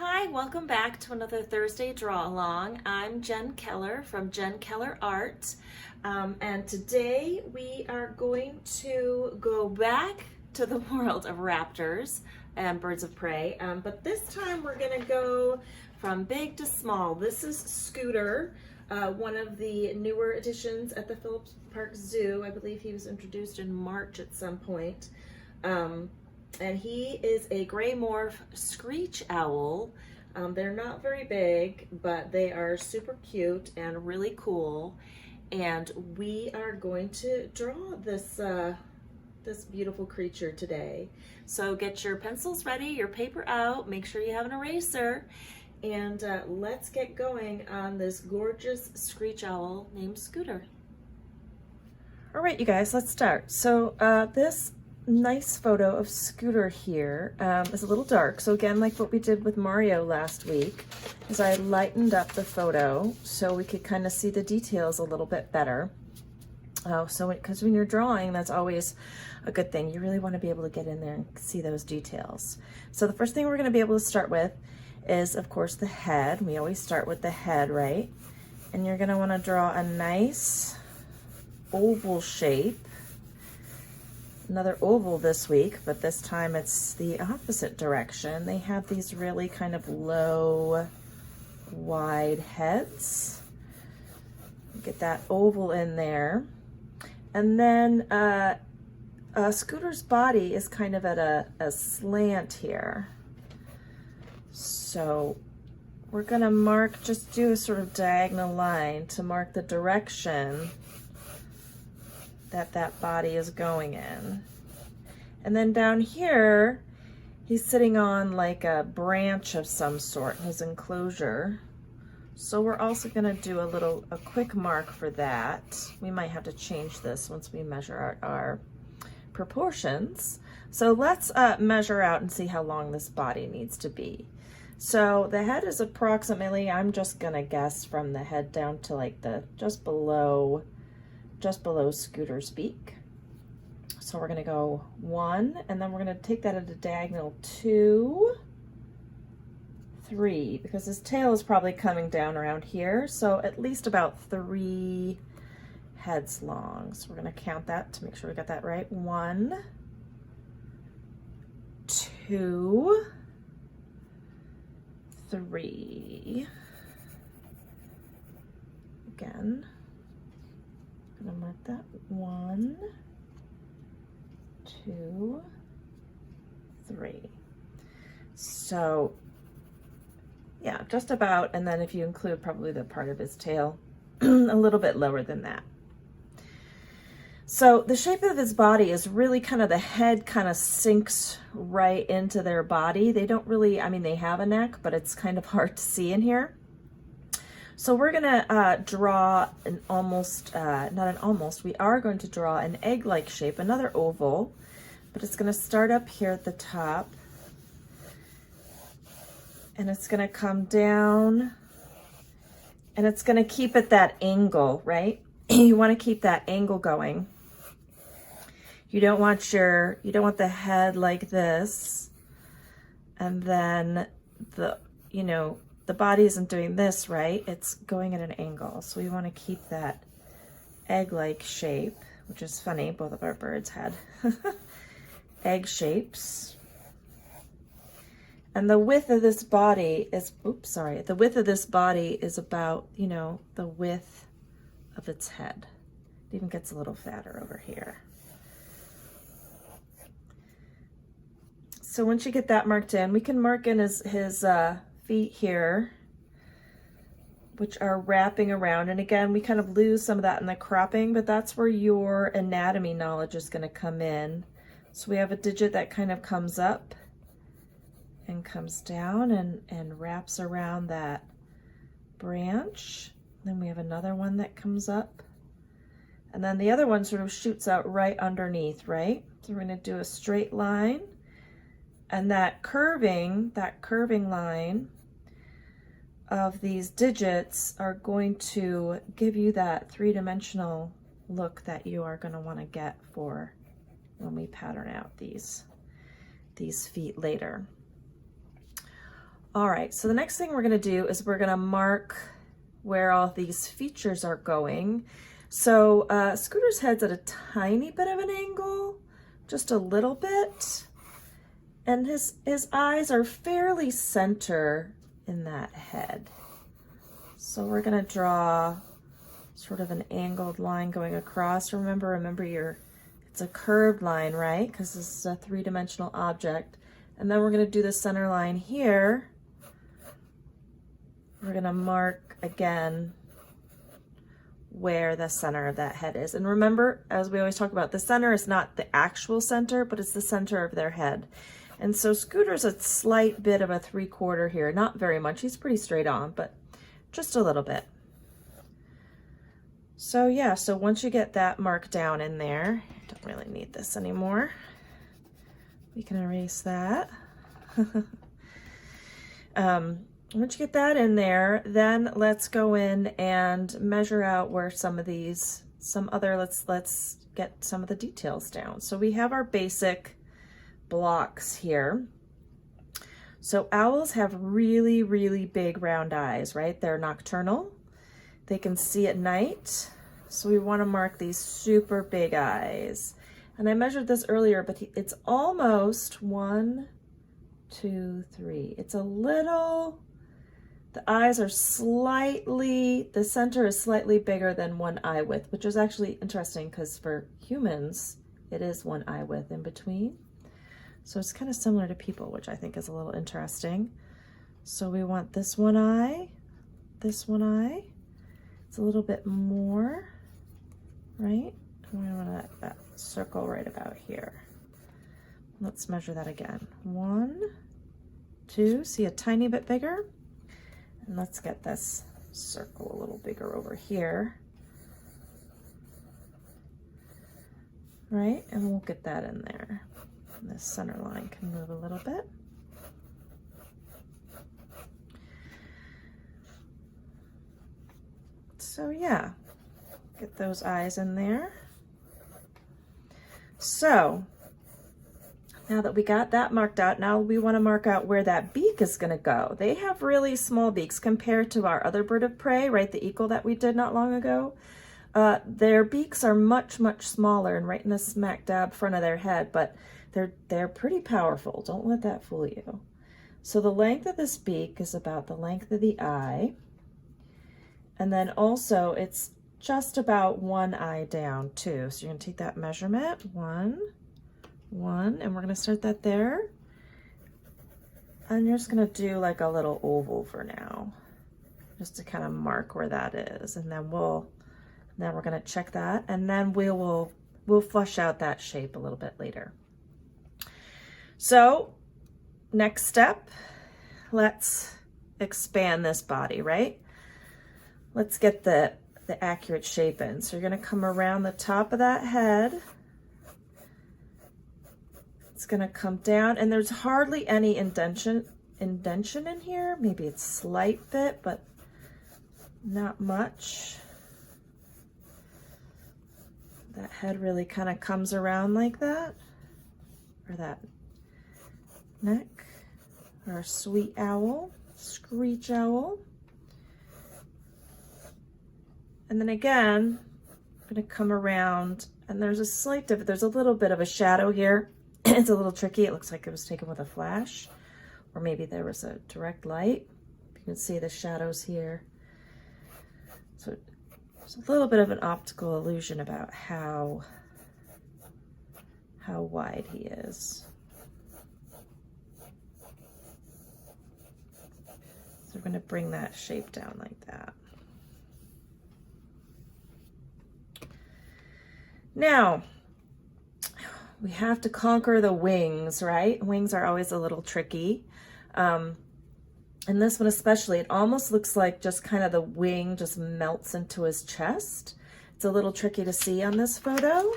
Hi, welcome back to another Thursday Draw Along. I'm Jen Keller from Keller Art, and today we are going to go back to the world of raptors and birds of prey, but this time we're going to go from big to small. This is Scooter, one of the newer additions at the Phillips Park Zoo. I believe he was introduced in March at some point. And he is a gray morph screech owl. They're not very big, but they are super cute and really cool. And we are going to draw this this beautiful creature today. So get your pencils ready, your paper out, make sure you have an eraser, and let's get going on this gorgeous screech owl named Scooter. All right, you guys, let's start. So this nice photo of Scooter here is a little dark. So again, like what we did with Mario last week, is I lightened up the photo so we could kind of see the details a little bit better. Because when you're drawing, that's always a good thing. You really want to be able to get in there and see those details. So the first thing we're going to be able to start with is, of course, the head. We always start with the head, right? And you're going to want to draw a nice oval shape. Another oval this week, but this time it's the opposite direction. They have these really kind of low, wide heads. Get that oval in there. And then Scooter's body is kind of at a slant here. So we're gonna mark, just do a sort of diagonal line to mark the direction that body is going in. And then down here, he's sitting on like a branch of some sort in his enclosure. So we're also gonna do a quick mark for that. We might have to change this once we measure our proportions. So let's measure out and see how long this body needs to be. So the head is approximately, I'm just gonna guess from the head down to like just below Scooter's beak. So we're gonna go 1, and then we're gonna take that at a diagonal 2, 3, because his tail is probably coming down around here. So at least about 3 heads long. So we're gonna count that to make sure we got that right. 1, 2, 3. Again. I'm gonna mark that 1, 2, 3. So yeah, just about, and then if you include probably the part of his tail, a little bit lower than that. So the shape of his body is really kind of, the head kind of sinks right into their body. They don't really, I mean, they have a neck, but it's kind of hard to see in here. So we're gonna draw an we are going to draw an egg-like shape, another oval, but it's gonna start up here at the top, and it's gonna come down, and it's gonna keep at that angle, right? You wanna keep that angle going. You don't want the head like this, and then the body isn't doing this, right? It's going at an angle. So we want to keep that egg-like shape, which is funny. Both of our birds had egg shapes. And the width of this body is, the width of this body is about, the width of its head. It even gets a little fatter over here. So once you get that marked in, we can mark in his feet here, which are wrapping around. And again, we kind of lose some of that in the cropping, but that's where your anatomy knowledge is going to come in. So we have a digit that kind of comes up and comes down and wraps around that branch. Then we have another one that comes up, and then the other one sort of shoots out right underneath, right? So we're going to do a straight line, and that curving line of these digits are going to give you that three-dimensional look that you are going to want to get for when we pattern out these feet later. All right, so the next thing we're gonna do is we're gonna mark where all these features are going. So Scooter's head's at a tiny bit of an angle, just a little bit. And his eyes are fairly center in that head. So we're gonna draw sort of an angled line going across. Remember it's a curved line, right? Because this is a three-dimensional object. And then we're gonna do the center line here. We're gonna mark again where the center of that head is. And remember, as we always talk about, the center is not the actual center, but it's the center of their head. And so Scooter's a slight bit of a 3/4 here, not very much. He's pretty straight on, but just a little bit. So yeah, so once you get that marked down in there, don't really need this anymore. We can erase that. Once you get that in there, then let's go in and measure out where let's get some of the details down. So we have our basic blocks here. So owls have really, really big round eyes, right? They're nocturnal. They can see at night. So we want to mark these super big eyes. And I measured this earlier, but it's almost 1, 2, 3. It's a little, the eyes are slightly, the center is slightly bigger than one eye width, which is actually interesting because for humans, it is one eye width in between. So it's kind of similar to people, which I think is a little interesting. So we want this one eye, this one eye. It's a little bit more, right? And we want that circle right about here. Let's measure that again. 1, 2, see a tiny bit bigger? And let's get this circle a little bigger over here. Right? And we'll get that in there. And this center line can move a little bit. So yeah, get those eyes in there. So now that we got that marked out, now we want to mark out where that beak is going to go. They have really small beaks compared to our other bird of prey, right? The eagle that we did not long ago. Their beaks are much, much smaller and right in the smack dab front of their head, but they're pretty powerful. Don't let that fool you. So the length of this beak is about the length of the eye. And then also it's just about one eye down too. So you're gonna take that measurement, 1, and we're gonna start that there. And you're just gonna do like a little oval for now, just to kind of mark where that is. And then we're gonna check that, and then we'll flush out that shape a little bit later. So next step, let's expand this body, right? Let's get the accurate shape in. So you're gonna come around the top of that head. It's gonna come down, and there's hardly any indention in here. Maybe it's a slight bit, but not much. That head really kind of comes around like that, or that neck, or a sweet owl, screech owl. And then again, I'm gonna come around, and there's a slight difference. There's a little bit of a shadow here. It's a little tricky. It looks like it was taken with a flash, or maybe there was a direct light. You can see the shadows here. So there's a little bit of an optical illusion about how wide he is. So we're going to bring that shape down like that. Now, we have to conquer the wings, right? Wings are always a little tricky. And this one especially, it almost looks like just kind of the wing just melts into his chest. It's a little tricky to see on this photo.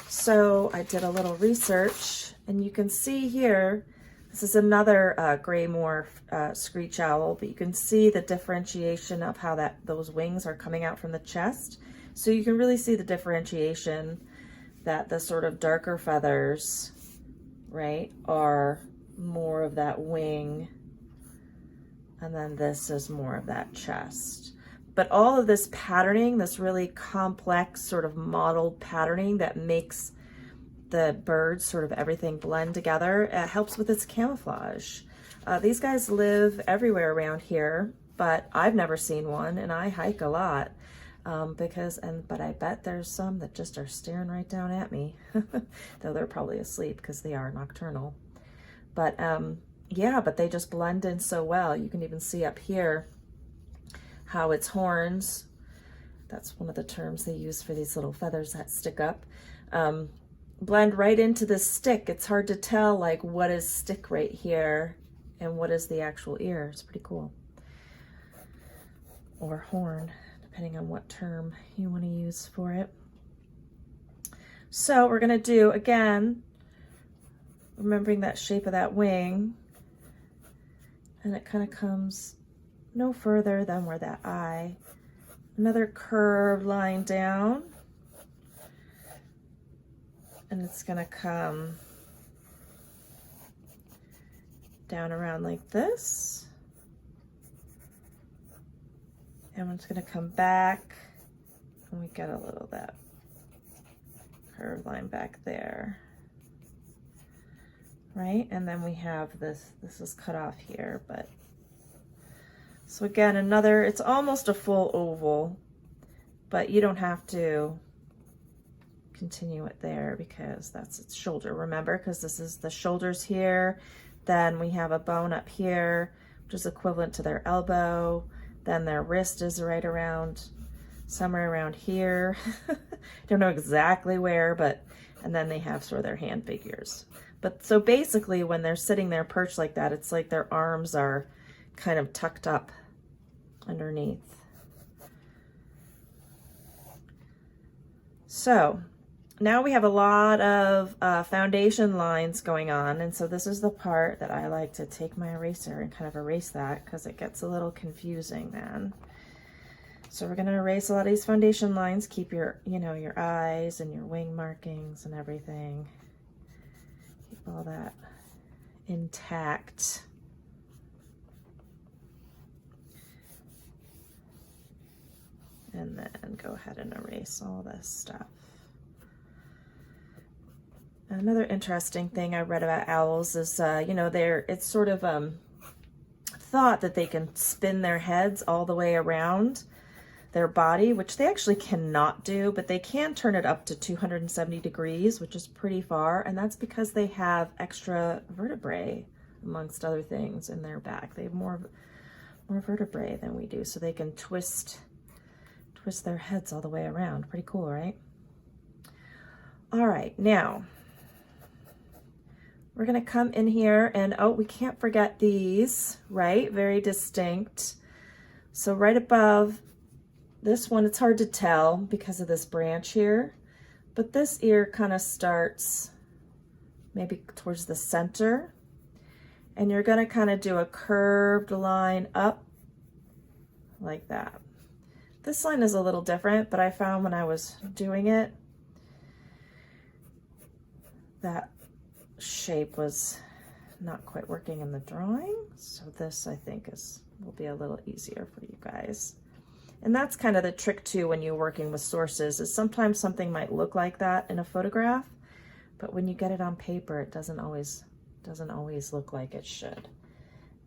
So I did a little research, and you can see here, this is another gray morph screech owl, but you can see the differentiation of how those wings are coming out from the chest. So you can really see the differentiation that the sort of darker feathers, right, are more of that wing And then this is more of that chest. But all of this patterning, this really complex sort of modeled patterning that makes the birds sort of everything blend together, it helps with its camouflage. These guys live everywhere around here, but I've never seen one, and I hike a lot but I bet there's some that just are staring right down at me, though they're probably asleep because they are nocturnal. But yeah, but they just blend in so well. You can even see up here how its horns, that's one of the terms they use for these little feathers that stick up, blend right into the stick. It's hard to tell like what is stick right here and what is the actual ear. It's pretty cool. Or horn, depending on what term you want to use for it. So we're going to do, again, remembering that shape of that wing, and it kind of comes no further than where that eye, another curved line down, and it's going to come down around like this. And it's going to come back, and we get a little that curved line back there, right? And then we have this is cut off here, but so again, another, it's almost a full oval, but you don't have to continue it there because that's its shoulder, remember, because this is the shoulders here. Then we have a bone up here, which is equivalent to their elbow. Then their wrist is right around, somewhere around here. Don't know exactly where, but, and then they have sort of their hand figures. But so basically when they're sitting there perched like that, it's like their arms are kind of tucked up underneath. So now we have a lot of foundation lines going on, and so this is the part that I like to take my eraser and kind of erase that because it gets a little confusing then. So we're going to erase a lot of these foundation lines, keep your, your eyes and your wing markings and everything. Keep all that intact. And then go ahead and erase all this stuff. Another interesting thing I read about owls is, it's sort of thought that they can spin their heads all the way around their body, which they actually cannot do, but they can turn it up to 270 degrees, which is pretty far, and that's because they have extra vertebrae, amongst other things, in their back. They have more vertebrae than we do, so they can twist their heads all the way around. Pretty cool, right? All right, now we're going to come in here and, oh, we can't forget these, right? Very distinct. So right above this one, it's hard to tell because of this branch here, but this ear kind of starts maybe towards the center, and you're going to kind of do a curved line up like that. This line is a little different, but I found when I was doing it, that shape was not quite working in the drawing. So this, I think, will be a little easier for you guys. And that's kind of the trick too when you're working with sources, is sometimes something might look like that in a photograph, but when you get it on paper, it doesn't always look like it should.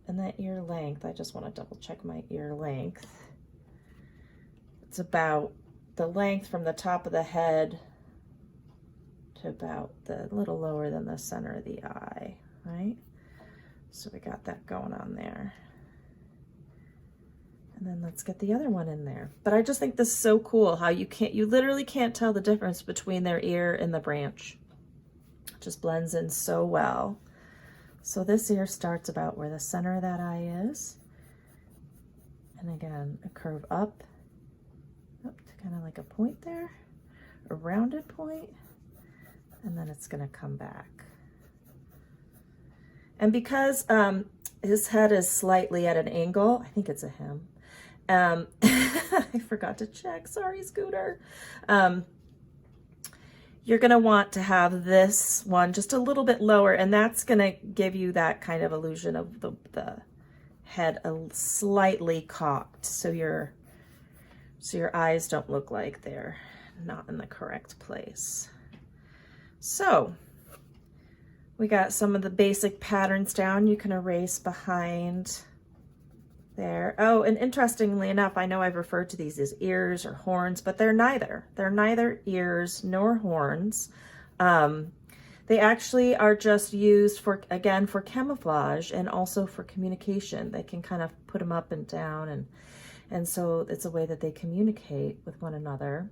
And that ear length, I just want to double check my ear length. It's about the length from the top of the head to about the little lower than the center of the eye, right? So we got that going on there. And then let's get the other one in there. But I just think this is so cool how you literally can't tell the difference between their ear and the branch. It just blends in so well. So this ear starts about where the center of that eye is. And again, a curve up to kind of like a point there, a rounded point. And then it's going to come back. And because his head is slightly at an angle, I think it's a him. I forgot to check. Sorry, Scooter. You're going to want to have this one just a little bit lower, and that's going to give you that kind of illusion of the head slightly cocked, so your eyes don't look like they're not in the correct place. So we got some of the basic patterns down. You can erase behind there. Oh, and interestingly enough, I know I've referred to these as ears or horns, but they're neither. They're neither ears nor horns. They actually are just used for, again, for camouflage and also for communication. They can kind of put them up and down, and so it's a way that they communicate with one another.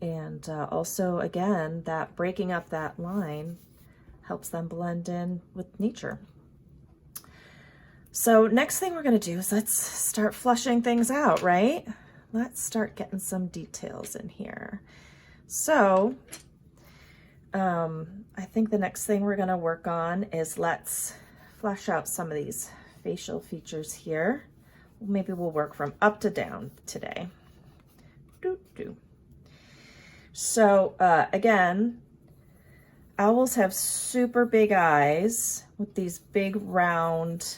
And also, again, that breaking up that line helps them blend in with nature. So next thing we're going to do is let's start flushing things out, right? Let's start getting some details in here. So I think the next thing we're going to work on is let's flesh out some of these facial features here. Maybe we'll work from up to down today. So again, owls have super big eyes with these big round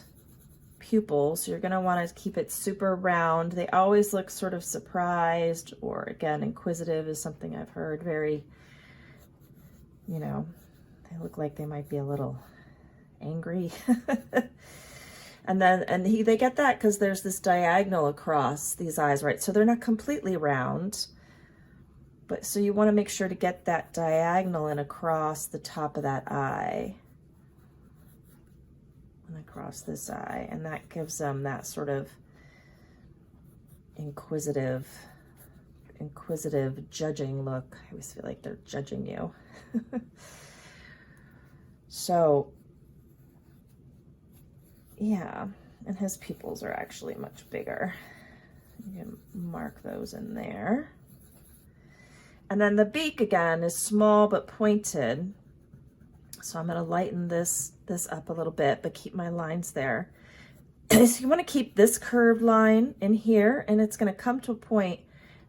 pupils. You're going to want to keep it super round. They always look sort of surprised, or again, inquisitive is something I've heard. Very, you know, they look like they might be a little angry. They get that because there's this diagonal across these eyes, right? So they're not completely round, but so you want to make sure to get that diagonal in across the top of that eye and across this eye, and that gives them that sort of inquisitive judging look. I always feel like they're judging you. So yeah, and his pupils are actually much bigger. You can mark those in there. And then the beak, again, is small but pointed. So I'm going to lighten this up a little bit, but keep my lines there. So you want to keep this curved line in here, and it's going to come to a point,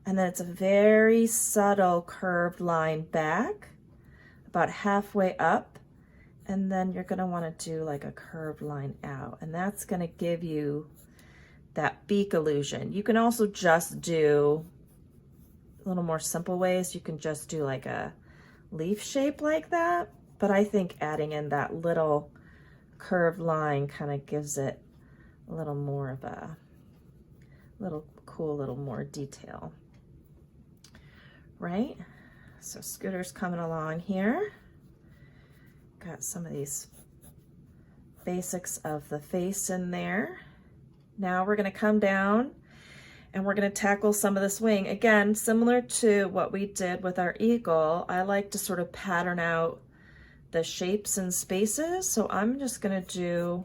and then it's a very subtle curved line back, about halfway up, and then you're going to want to do like a curved line out, and that's going to give you that beak illusion. You can also just do a little more simple ways. You can just do like a leaf shape like that, but I think adding in that little curved line kind of gives it a little more of a little more detail, right? So Scooter's coming along here. Got some of these basics of the face in there. Now we're going to come down and we're going to tackle some of this wing. Again, similar to what we did with our eagle, I like to sort of pattern out the shapes and spaces. So I'm just going to do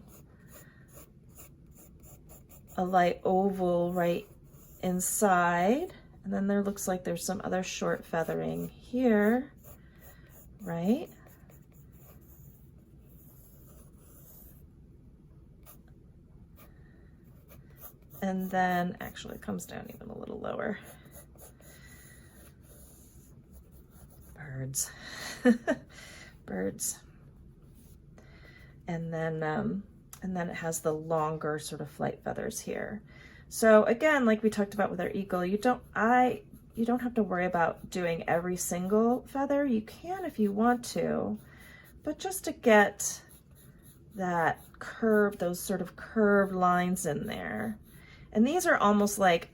a light oval right inside. And then there looks like there's some other short feathering here, right? And then actually it comes down even a little lower. Birds. Birds. And then it has the longer sort of flight feathers here. So again, like we talked about with our eagle, you don't have to worry about doing every single feather. You can if you want to, but just to get that curve, those sort of curved lines in there. And these are almost like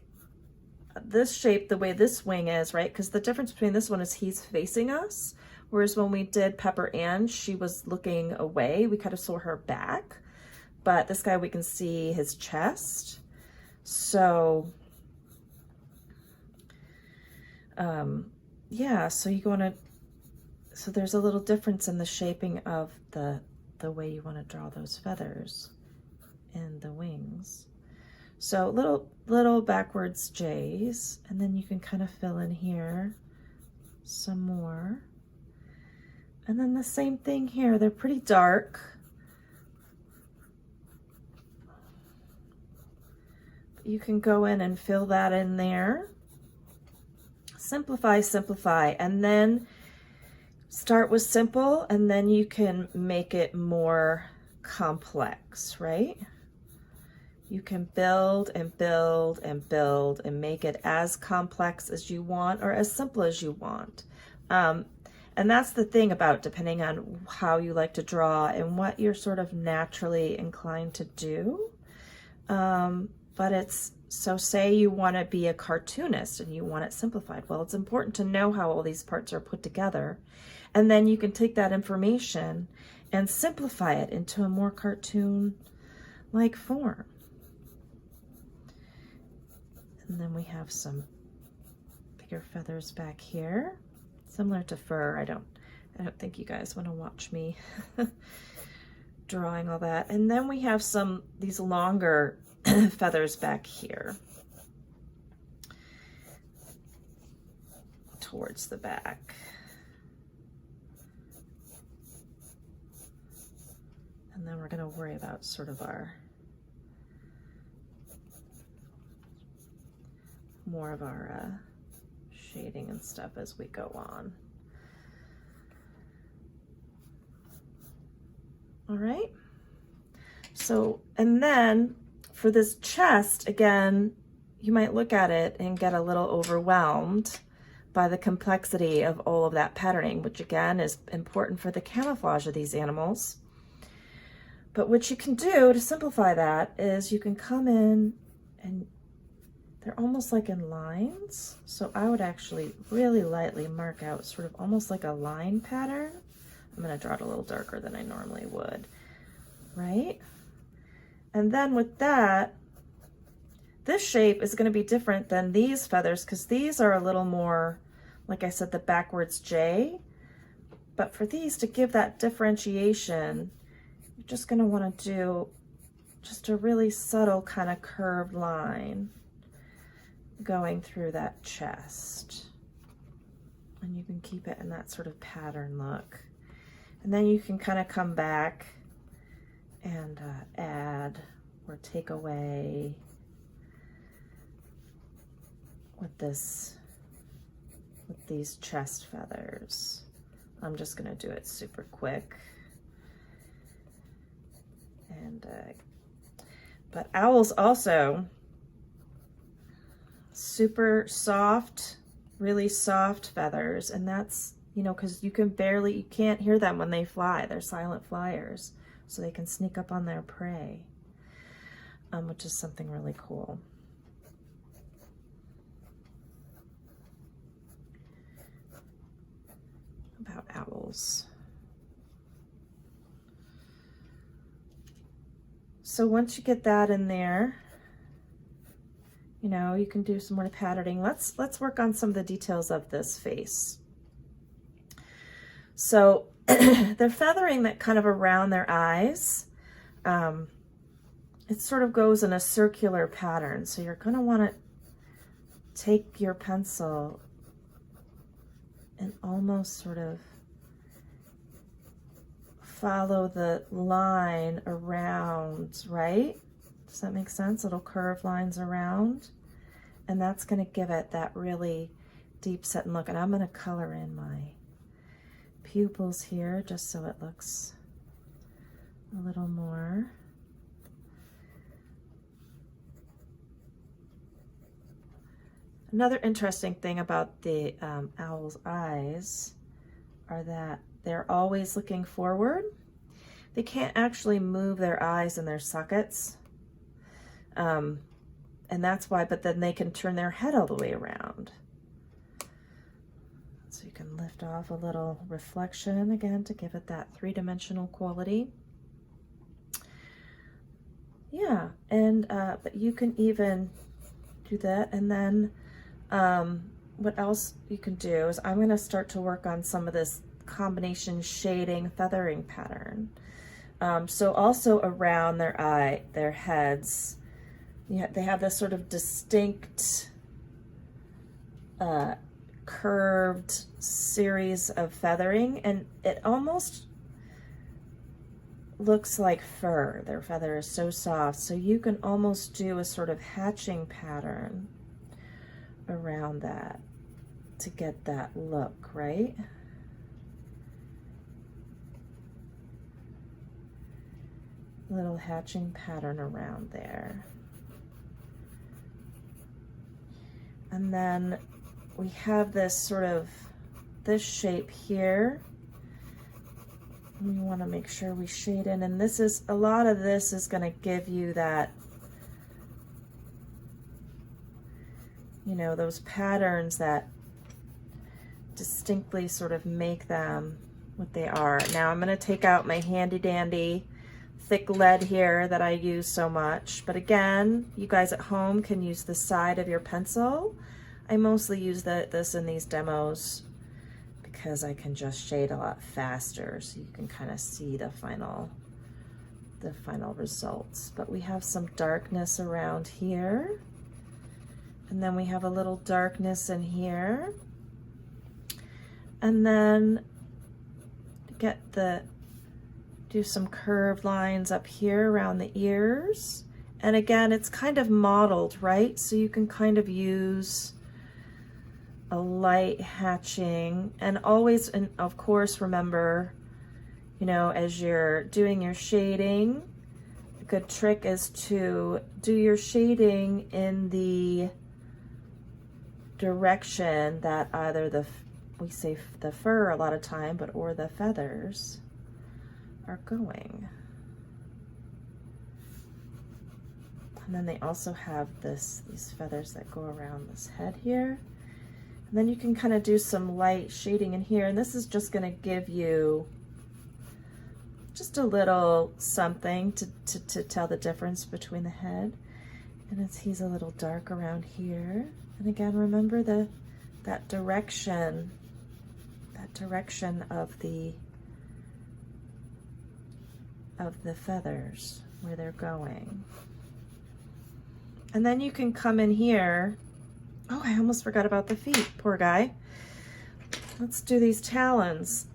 this shape, the way this wing is, right? Because the difference between this one is he's facing us, whereas when we did Pepper Ann, she was looking away. We kind of saw her back, but this guy, we can see his chest. So, yeah, so you want to, so there's a little difference in the shaping of the way you want to draw those feathers in the wings. So little backwards J's, and then you can kind of fill in here some more. And then the same thing here, they're pretty dark. You can go in and fill that in there. Simplify, simplify, and then start with simple, and then you can make it more complex, right? You can build and build and build and make it as complex as you want or as simple as you want. And that's the thing about depending on how you like to draw and what you're sort of naturally inclined to do. But it's, so say you want to be a cartoonist and you want it simplified. Well, it's important to know how all these parts are put together. And then you can take that information and simplify it into a more cartoon-like form. And then we have some bigger feathers back here, similar to fur. I don't think you guys want to watch me drawing all that. And then we have these longer feathers back here towards the back. And then we're going to worry about sort of more of our shading and stuff as we go on. All right. So, and then for this chest, again, you might look at it and get a little overwhelmed by the complexity of all of that patterning, which again is important for the camouflage of these animals. But what you can do to simplify that is you can come in and they're almost like in lines. So I would actually really lightly mark out sort of almost like a line pattern. I'm going to draw it a little darker than I normally would, right? And then with that, this shape is going to be different than these feathers because these are a little more, like I said, the backwards J. But for these, to give that differentiation, you're just going to want to do just a really subtle kind of curved line going through that chest. And you can keep it in that sort of pattern look. And then you can kind of come back and add or take away with these chest feathers. I'm just going to do it super quick. And but owls also super soft, really soft feathers, and that's, you know, because you can't hear them when they fly. They're silent flyers, so they can sneak up on their prey, which is something really cool. About owls. So once you get that in there, you know, you can do some more patterning. Let's work on some of the details of this face. So the feathering that kind of around their eyes, it sort of goes in a circular pattern. So you're going to want to take your pencil and almost sort of follow the line around, right? Does that make sense? Little curved lines around. And that's going to give it that really deep set look. And I'm going to color in my pupils here just so it looks a little more. Another interesting thing about the owl's eyes are that they're always looking forward. They can't actually move their eyes in their sockets. And that's why, but then they can turn their head all the way around. So you can lift off a little reflection again to give it that three-dimensional quality. Yeah, and but you can even do that. And then what else you can do is I'm going to start to work on some of this combination shading feathering pattern. So also around their heads, they have this sort of distinct curved series of feathering, and it almost looks like fur. Their feather is so soft, so you can almost do a sort of hatching pattern around that to get that look, right? Little hatching pattern around there. And then we have this sort of, this shape here. We want to make sure we shade in, and this is, a lot of this is going to give you that, you know, those patterns that distinctly sort of make them what they are. Now I'm going to take out my handy dandy thick lead here that I use so much, but again, you guys at home can use the side of your pencil. I mostly use this in these demos because I can just shade a lot faster, so you can kind of see the final results. But we have some darkness around here, and then we have a little darkness in here, and then do some curved lines up here around the ears. And again, it's kind of modeled, right? So you can kind of use a light hatching, and always, and of course, remember, you know, as you're doing your shading, a good trick is to do your shading in the direction that either we say the fur a lot of time, but or the feathers are going. And then they also have these feathers that go around this head here. And then you can kind of do some light shading in here, and this is just going to give you just a little something to tell the difference between the head. And he's a little dark around here. And again, remember that direction of the feathers, where they're going. And then you can come in here. Oh, I almost forgot about the feet, poor guy. Let's do these talons.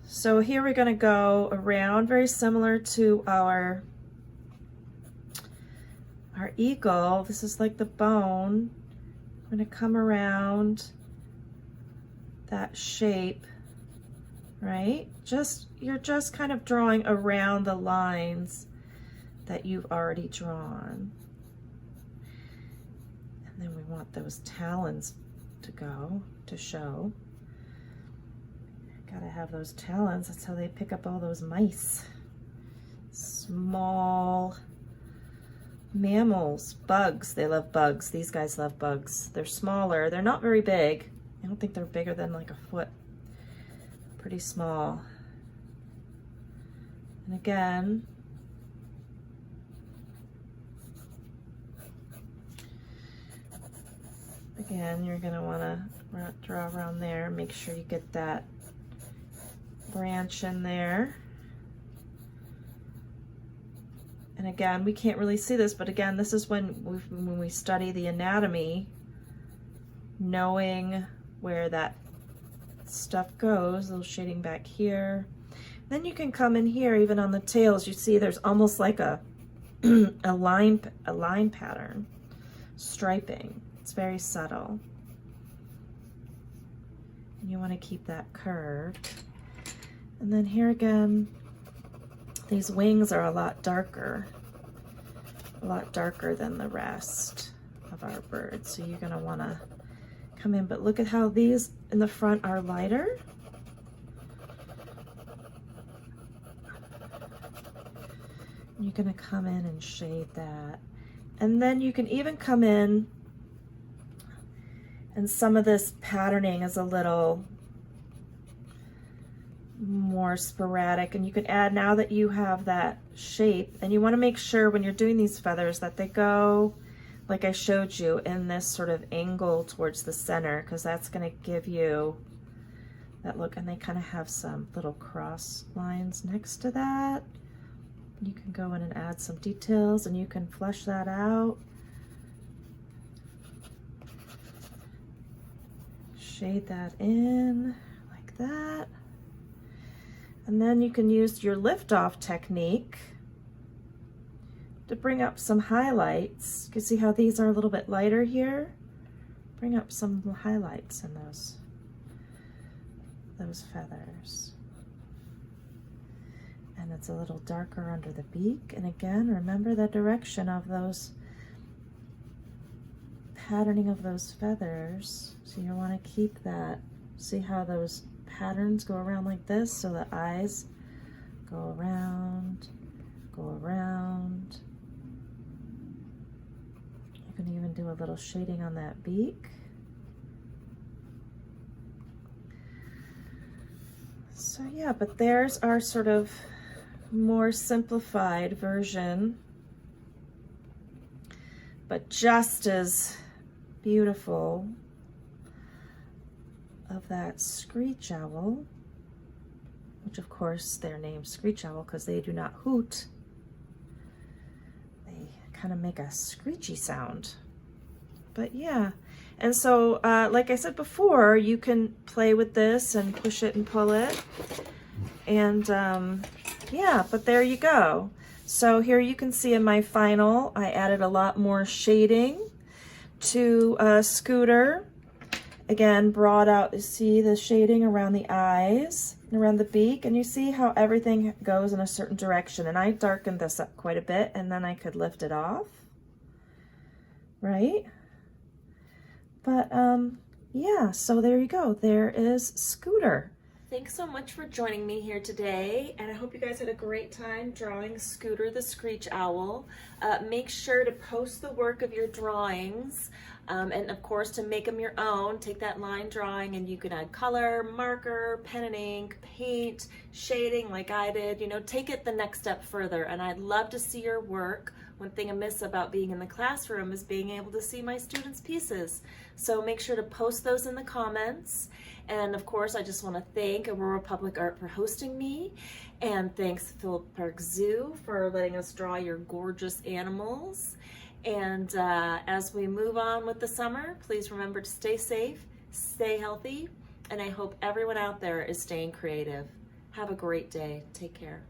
So here we're going to go around, very similar to our eagle. This is like the bone. I'm going to come around that shape, right? You're just kind of drawing around the lines that you've already drawn. And then we want those talons to show. Gotta have those talons, that's how they pick up all those mice. Small mammals, bugs, they love bugs. These guys love bugs. They're smaller, they're not very big. I don't think they're bigger than like a foot. Pretty small. And again, you're going to want to draw around there. Make sure you get that branch in there. And again, we can't really see this, but again, this is when we study the anatomy, knowing where that stuff goes, a little shading back here. Then you can come in here, even on the tails, you see there's almost like a line pattern, striping. It's very subtle. And you want to keep that curved. And then here again, these wings are a lot darker than the rest of our bird. So you're going to want to come in, but look at how these in the front are lighter. You're going to come in and shade that. And then you can even come in, and some of this patterning is a little more sporadic, and you can add, now that you have that shape, and you want to make sure when you're doing these feathers that they go, like I showed you, in this sort of angle towards the center, because that's going to give you that look. And they kind of have some little cross lines next to that. You can go in and add some details, and you can flesh that out. Shade that in like that. And then you can use your lift-off technique to bring up some highlights. You can see how these are a little bit lighter here. Bring up some highlights in those feathers. And it's a little darker under the beak. And again, remember the direction of those patterning of those feathers. So you want to keep that. See how those patterns go around like this? So the eyes go around, go around. You can even do a little shading on that beak. So yeah, but there's our sort of more simplified version, but just as beautiful, of that screech owl, which of course they're named screech owl because they do not hoot. They kind of make a screechy sound. But yeah, and so like I said before, you can play with this and push it and pull it. And yeah, but there you go. So here you can see in my final, I added a lot more shading to Scooter. Again, brought out, you see the shading around the eyes and around the beak, and you see how everything goes in a certain direction. And I darkened this up quite a bit, and then I could lift it off, right? But yeah, so there you go. There is Scooter. Thanks so much for joining me here today, and I hope you guys had a great time drawing Scooter the Screech Owl. Make sure to post the work of your drawings, and of course to make them your own. Take that line drawing and you can add color, marker, pen and ink, paint, shading like I did. You know, take it the next step further, and I'd love to see your work. One thing amiss about being in the classroom is being able to see my students' pieces. So make sure to post those in the comments. And of course, I just want to thank Aurora Public Art for hosting me, and thanks Phillips Park Zoo for letting us draw your gorgeous animals. And as we move on with the summer, please remember to stay safe, stay healthy, and I hope everyone out there is staying creative. Have a great day. Take care.